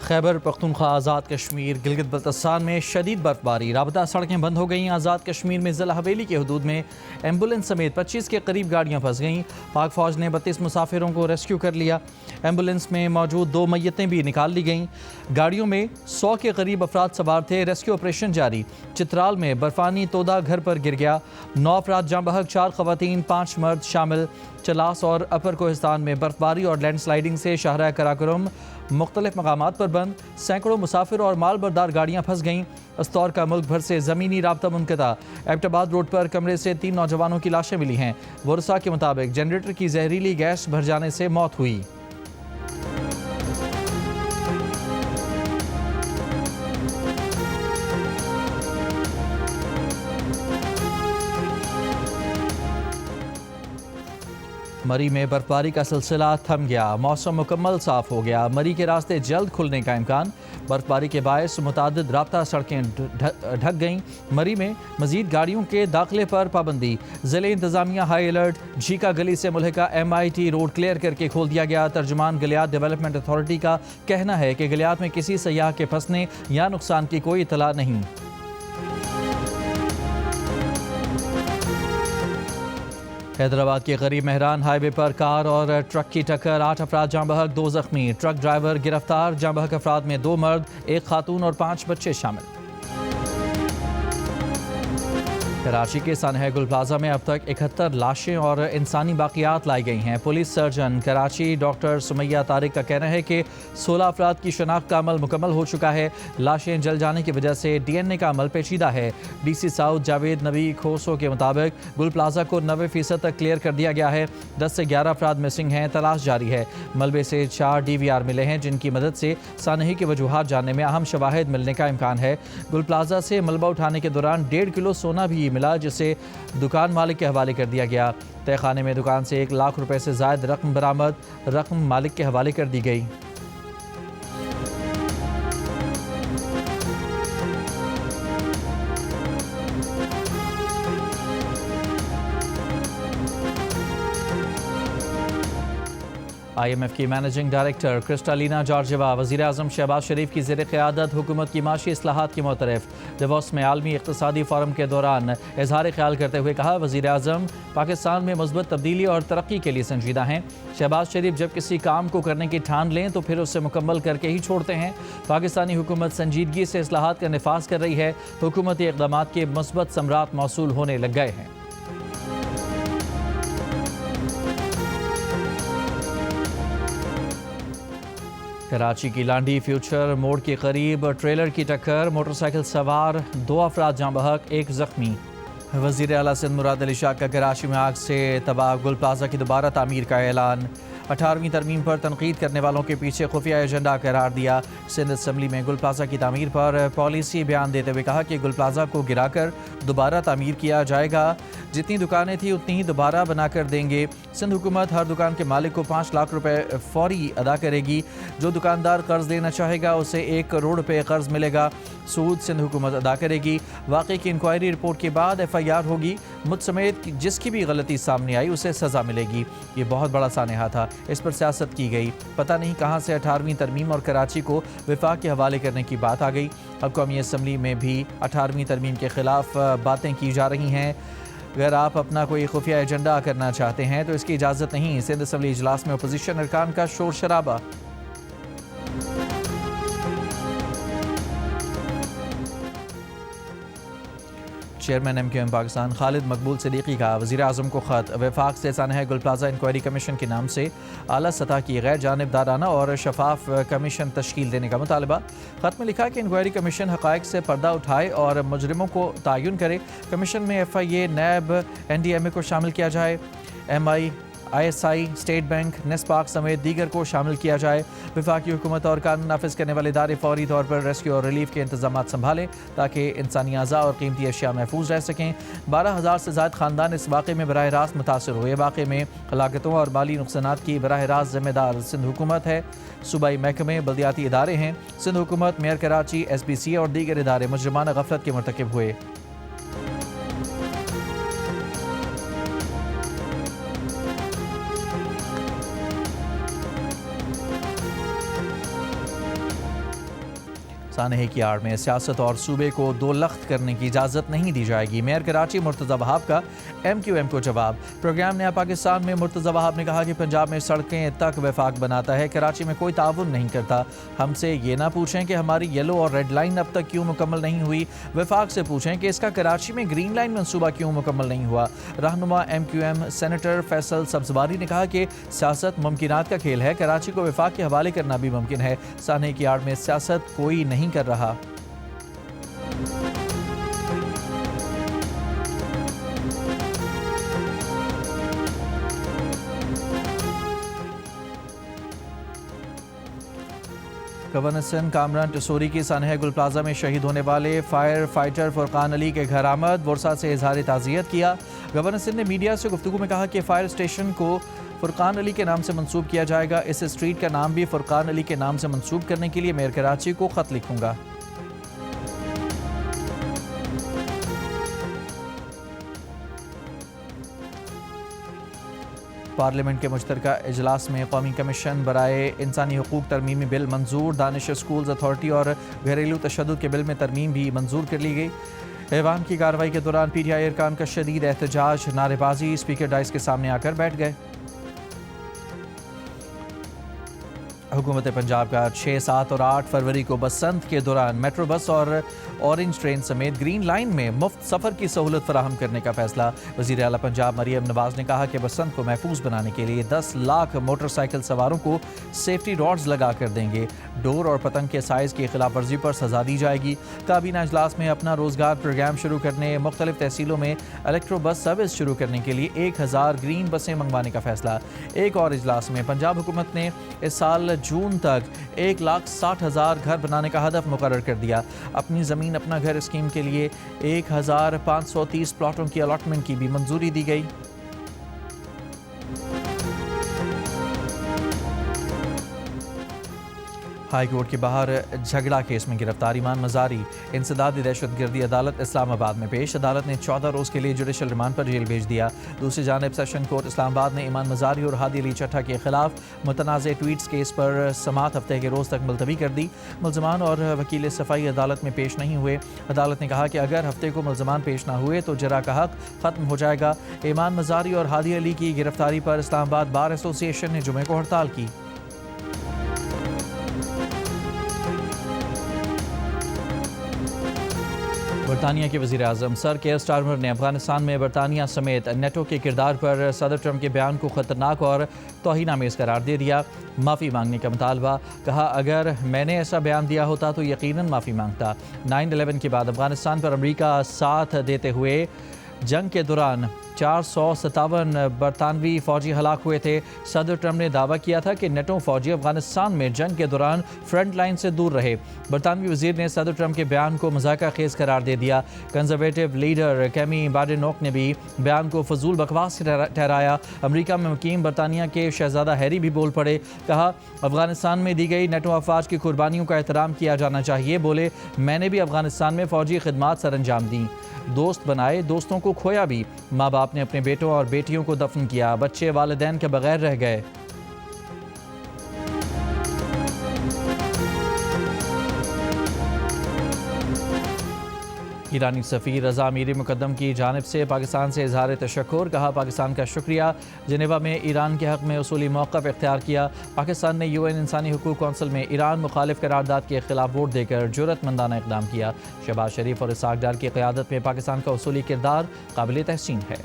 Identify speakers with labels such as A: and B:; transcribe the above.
A: خیبر پختونخوا آزاد کشمیر گلگت بلتستان میں شدید برفباری، رابطہ سڑکیں بند ہو گئیں۔ آزاد کشمیر میں ضلع حویلی کے حدود میں ایمبولینس سمیت 25 کے قریب گاڑیاں پھنس گئیں۔ پاک فوج نے 32 مسافروں کو ریسکیو کر لیا۔ ایمبولینس میں موجود 2 میتیں بھی نکال لی گئیں۔ گاڑیوں میں 100 کے قریب افراد سوار تھے۔ ریسکیو آپریشن جاری۔ چترال میں برفانی تودا گھر پر گر گیا، 9 افراد جاں بحق، 4 خواتین 5 مرد شامل۔ چلاس اور اپر کوہستان میں برفباری اور لینڈ سلائیڈنگ سے شاہراہ کراکرم مختلف مقامات پر بند، سینکڑوں مسافر اور مال بردار گاڑیاں پھنس گئیں۔ استور کا ملک بھر سے زمینی رابطہ منقطع۔ ایبٹ آباد روڈ پر کمرے سے 3 نوجوانوں کی لاشیں ملی ہیں۔ ورثاء کے مطابق جنریٹر کی زہریلی گیس بھر جانے سے موت ہوئی۔ مری میں برفباری کا سلسلہ تھم گیا، موسم مکمل صاف ہو گیا۔ مری کے راستے جلد کھلنے کا امکان۔ برفباری کے باعث متعدد رابطہ سڑکیں ڈھک گئیں۔ مری میں مزید گاڑیوں کے داخلے پر پابندی۔ ضلع انتظامیہ ہائی الرٹ۔ جھیکا گلی سے ملحقہ MIT روڈ کلیئر کر کے کھول دیا گیا۔ ترجمان گلیات ڈیولپمنٹ اتھارٹی کا کہنا ہے کہ گلیات میں کسی سیاح کے پھنسنے یا نقصان کی کوئی اطلاع نہیں۔ حیدرآباد کے قریب مہران ہائی وے پر کار اور ٹرک کی ٹکر، 8 افراد جاں بحق، 2 زخمی۔ ٹرک ڈرائیور گرفتار، جاں بحق افراد میں 2 مرد، 1 خاتون اور 5 بچے شامل۔ کراچی کے سانحہ گل پلازا میں اب تک 71 لاشیں اور انسانی باقیات لائی گئی ہیں۔ Police surgeon Karachi doctor Sumaiya Tariq کا کہنا ہے کہ 16 افراد کی شناخت کا عمل مکمل ہو چکا ہے۔ لاشیں جل جانے کی وجہ سے DNA کا عمل پیچیدہ ہے۔ DC ساؤتھ جاوید نبی کھوسو کے مطابق گل پلازا کو 90% تک کلیئر کر دیا گیا ہے۔ 10 سے 11 افراد مسنگ ہیں، تلاش جاری ہے۔ ملبے سے 4 DVR ملے ہیں، جن کی مدد سے سانحے کی وجوہات جاننے میں اہم شواہد ملنے کا امکان ہے۔ گل پلازا سے ملبہ اٹھانے کے دوران 1.5 کلو سونا بھی ملا، جسے دکان مالک کے حوالے کر دیا گیا۔ تہہ خانے میں دکان سے 1 لاکھ روپے سے زائد رقم برآمد، رقم مالک کے حوالے کر دی گئی۔ IMF کی مینیجنگ ڈائریکٹر کرسٹالینا جارجیوا وزیر اعظم شہباز شریف کی زیر قیادت حکومت کی معاشی اصلاحات کی معترف۔ ڈیووس میں عالمی اقتصادی فورم کے دوران اظہار خیال کرتے ہوئے کہا، وزیر اعظم پاکستان میں مثبت تبدیلی اور ترقی کے لیے سنجیدہ ہیں۔ شہباز شریف جب کسی کام کو کرنے کی ٹھان لیں تو پھر اسے مکمل کر کے ہی چھوڑتے ہیں۔ پاکستانی حکومت سنجیدگی سے اصلاحات کا نفاذ کر رہی ہے۔ حکومتی اقدامات کے مثبت ثمرات موصول ہونے لگ گئے ہیں۔ کراچی کی لانڈی فیوچر موڑ کے قریب ٹریلر کی ٹکر، موٹر سائیکل سوار 2 افراد جاں بحق، 1 زخمی۔ وزیر اعلیٰ سندھ مراد علی شاہ کا کراچی میں آگ سے تباہ گل پلازا کی دوبارہ تعمیر کا اعلان۔ 18ویں ترمیم پر تنقید کرنے والوں کے پیچھے خفیہ ایجنڈا قرار دیا۔ سندھ اسمبلی میں گل پلازا کی تعمیر پر پالیسی بیان دیتے ہوئے کہا کہ گل پلازا کو گرا کر دوبارہ تعمیر کیا جائے گا، جتنی دکانیں تھیں اتنی ہی دوبارہ بنا کر دیں گے۔ سندھ حکومت ہر دکان کے مالک کو 5 لاکھ روپے فوری ادا کرے گی۔ جو دکاندار قرض لینا چاہے گا اسے 1 کروڑ روپے قرض ملے گا، سود سندھ حکومت ادا کرے گی۔ واقعے کی انکوائری رپورٹ کے بعد FIR ہوگی۔ مجھ سمیت جس کی بھی غلطی سامنے آئی اسے سزا ملے گی۔ یہ بہت بڑا سانحہ تھا، اس پر سیاست کی گئی، پتہ نہیں کہاں سے 18ویں ترمیم اور کراچی کو وفاق کے حوالے کرنے کی بات آ گئی۔ اب قومی اسمبلی میں بھی 18ویں ترمیم کے خلاف باتیں کی جا رہی ہیں۔ اگر آپ اپنا کوئی خفیہ ایجنڈا کرنا چاہتے ہیں تو اس کی اجازت نہیں۔ سندھ اسمبلی اجلاس میں اپوزیشن ارکان کا شور شرابہ۔ چیئرمین MQM پاکستان خالد مقبول صدیقی کا وزیر اعظم کو خط، وفاق سے سانحہ گل پلازا انکوائری کمیشن کے نام سے اعلیٰ سطح کی غیر جانبدارانہ اور شفاف کمیشن تشکیل دینے کا مطالبہ۔ خط میں لکھا کہ انکوائری کمیشن حقائق سے پردہ اٹھائے اور مجرموں کو تعین کرے۔ کمیشن میں FIA، نیب، NDMA کو شامل کیا جائے، MI، ISI، اسٹیٹ بینک، نسپاک سمیت دیگر کو شامل کیا جائے۔ وفاقی حکومت اور قانون نافذ کرنے والے ادارے فوری طور پر ریسکیو اور ریلیف کے انتظامات سنبھالیں تاکہ انسانی اعضاء اور قیمتی اشیاء محفوظ رہ سکیں۔ 12,000 سے زائد خاندان اس واقعے میں براہ راست متاثر ہوئے۔ واقعے میں ہلاکتوں اور مالی نقصانات کی براہ راست ذمہ دار سندھ حکومت ہے۔ صوبائی محکمے، بلدیاتی ادارے ہیں۔ سندھ حکومت، میئر کراچی، SBCA اور دیگر ادارے مجرمانہ غفلت کے مرتکب ہوئے۔ سانحے کی آڑ میں سیاست اور صوبے کو دو لخت کرنے کی اجازت نہیں دی جائے گی، میئر کراچی مرتضی وہاب کا MQM کو جواب۔ پروگرام نیا پاکستان میں مرتضی وہاب نے کہا کہ پنجاب میں سڑکیں تک وفاق بناتا ہے، کراچی میں کوئی تعاون نہیں کرتا۔ ہم سے یہ نہ پوچھیں کہ ہماری یلو اور ریڈ لائن اب تک کیوں مکمل نہیں ہوئی، وفاق سے پوچھیں کہ اس کا کراچی میں گرین لائن منصوبہ کیوں مکمل نہیں ہوا۔ رہنما MQM سینیٹر فیصل سبزواری نے کہا کہ سیاست ممکنات کا کھیل ہے، کراچی کو وفاق کے حوالے کرنا بھی ممکن ہے، سانحے کی آڑ میں سیاست کوئی نہیں کر رہا۔ گورنر سندھ کامران ٹسوری کی سانحہ گل پلازہ میں شہید ہونے والے فائر فائٹر فرقان علی کے گھر آمد، ورثاء سے اظہار تعزیت کیا۔ گورنر سندھ نے میڈیا سے گفتگو میں کہا کہ فائر اسٹیشن کو فرقان علی کے نام سے منسوب کیا جائے گا، اس اسٹریٹ کا نام بھی فرقان علی کے نام سے منسوب کرنے کے لیے میئر کراچی کو خط لکھوں گا۔ پارلیمنٹ کے مشترکہ اجلاس میں قومی کمیشن برائے انسانی حقوق ترمیمی بل منظور، دانش اسکولز اتھارٹی اور گھریلو تشدد کے بل میں ترمیم بھی منظور کر لی گئی۔ ایوان کی کارروائی کے دوران PTI ارکان کا شدید احتجاج، نعرے بازی، اسپیکر ڈائس کے سامنے آ کر بیٹھ گئے۔ حکومت پنجاب کا 6، 7 اور 8 فروری کو بسنت کے دوران میٹرو بس اور اورنج ٹرین سمیت گرین لائن میں مفت سفر کی سہولت فراہم کرنے کا فیصلہ۔ وزیر اعلیٰ پنجاب مریم نواز نے کہا کہ بسنت کو محفوظ بنانے کے لیے 10 لاکھ موٹر سائیکل سواروں کو سیفٹی راڈز لگا کر دیں گے، ڈور اور پتنگ کے سائز کی خلاف ورزی پر سزا دی جائے گی۔ کابینہ اجلاس میں اپنا روزگار پروگرام شروع کرنے، مختلف تحصیلوں میں الیکٹرو بس سروس شروع کرنے کے لیے 1000 گرین بسیں منگوانے کا فیصلہ۔ ایک اور اجلاس میں پنجاب حکومت نے اس سال جون تک 1,60,000 گھر بنانے کا ہدف مقرر کر دیا۔ اپنی زمین اپنا گھر اسکیم کے لیے 1530 پلاٹوں کی الاٹمنٹ کی بھی منظوری دی گئی۔ ہائی کورٹ کے باہر جھگڑا کیس میں گرفتار ایمان مزاری انسدادی دہشت گردی عدالت اسلام آباد میں پیش۔ عدالت نے 14 روز کے لیے جوڈیشل ریمانڈ پر جیل بھیج دیا۔ دوسری جانب سیشن کورٹ اسلام آباد نے ایمان مزاری اور ہادی علی چٹھا کے خلاف متنازع ٹویٹس کیس پر سماعت ہفتے کے روز تک ملتوی کر دی۔ ملزمان اور وکیل صفائی عدالت میں پیش نہیں ہوئے۔ عدالت نے کہا کہ اگر ہفتے کو ملزمان پیش نہ ہوئے تو جرا کا حق ختم ہو جائے گا۔ ایمان مزاری اور ہادی علی کی گرفتاری پر اسلام آباد بار ایسوسی ایشن نے جمعے کو ہڑتال کی۔ برطانیہ کے وزیر اعظم سر کیئر سٹارمر نے افغانستان میں برطانیہ سمیت نیٹو کے کردار پر صدر ٹرمپ کے بیان کو خطرناک اور توہین آمیز قرار دے دیا۔ معافی مانگنے کا مطالبہ، کہا اگر میں نے ایسا بیان دیا ہوتا تو یقیناً معافی مانگتا۔ 9/11 کے بعد افغانستان پر امریکہ ساتھ دیتے ہوئے جنگ کے دوران 457 برطانوی فوجی ہلاک ہوئے تھے۔ صدر ٹرمپ نے دعویٰ کیا تھا کہ نیٹو فوجی افغانستان میں جنگ کے دوران فرنٹ لائن سے دور رہے۔ برطانوی وزیر نے صدر ٹرمپ کے بیان کو مذاکرہ خیز قرار دے دیا۔ کنزرویٹو لیڈر کیمی بارڈینوک نے بھی بیان کو فضول بکواس ٹھہرایا۔ امریکہ میں مقیم برطانیہ کے شہزادہ ہیری بھی بول پڑے، کہا افغانستان میں دی گئی نیٹو افواج کی قربانیوں کا احترام کیا جانا چاہیے۔ بولے میں نے بھی افغانستان میں فوجی خدمات سر انجام دیں، دوست بنائے، دوستوں کو کھویا بھی، ماں باپ نے اپنے بیٹوں اور بیٹیوں کو دفن کیا، بچے والدین کے بغیر رہ گئے۔ ایرانی سفیر رضا امیری مقدم کی جانب سے پاکستان سے اظہار تشکر، کہا پاکستان کا شکریہ، جنیوا میں ایران کے حق میں اصولی موقف اختیار کیا۔ پاکستان نے UN انسانی حقوق کونسل میں ایران مخالف قرارداد کے خلاف ووٹ دے کر جرأت مندانہ اقدام کیا۔ شہباز شریف اور اسحاق ڈار کی قیادت میں پاکستان کا اصولی کردار قابل تحسین ہے۔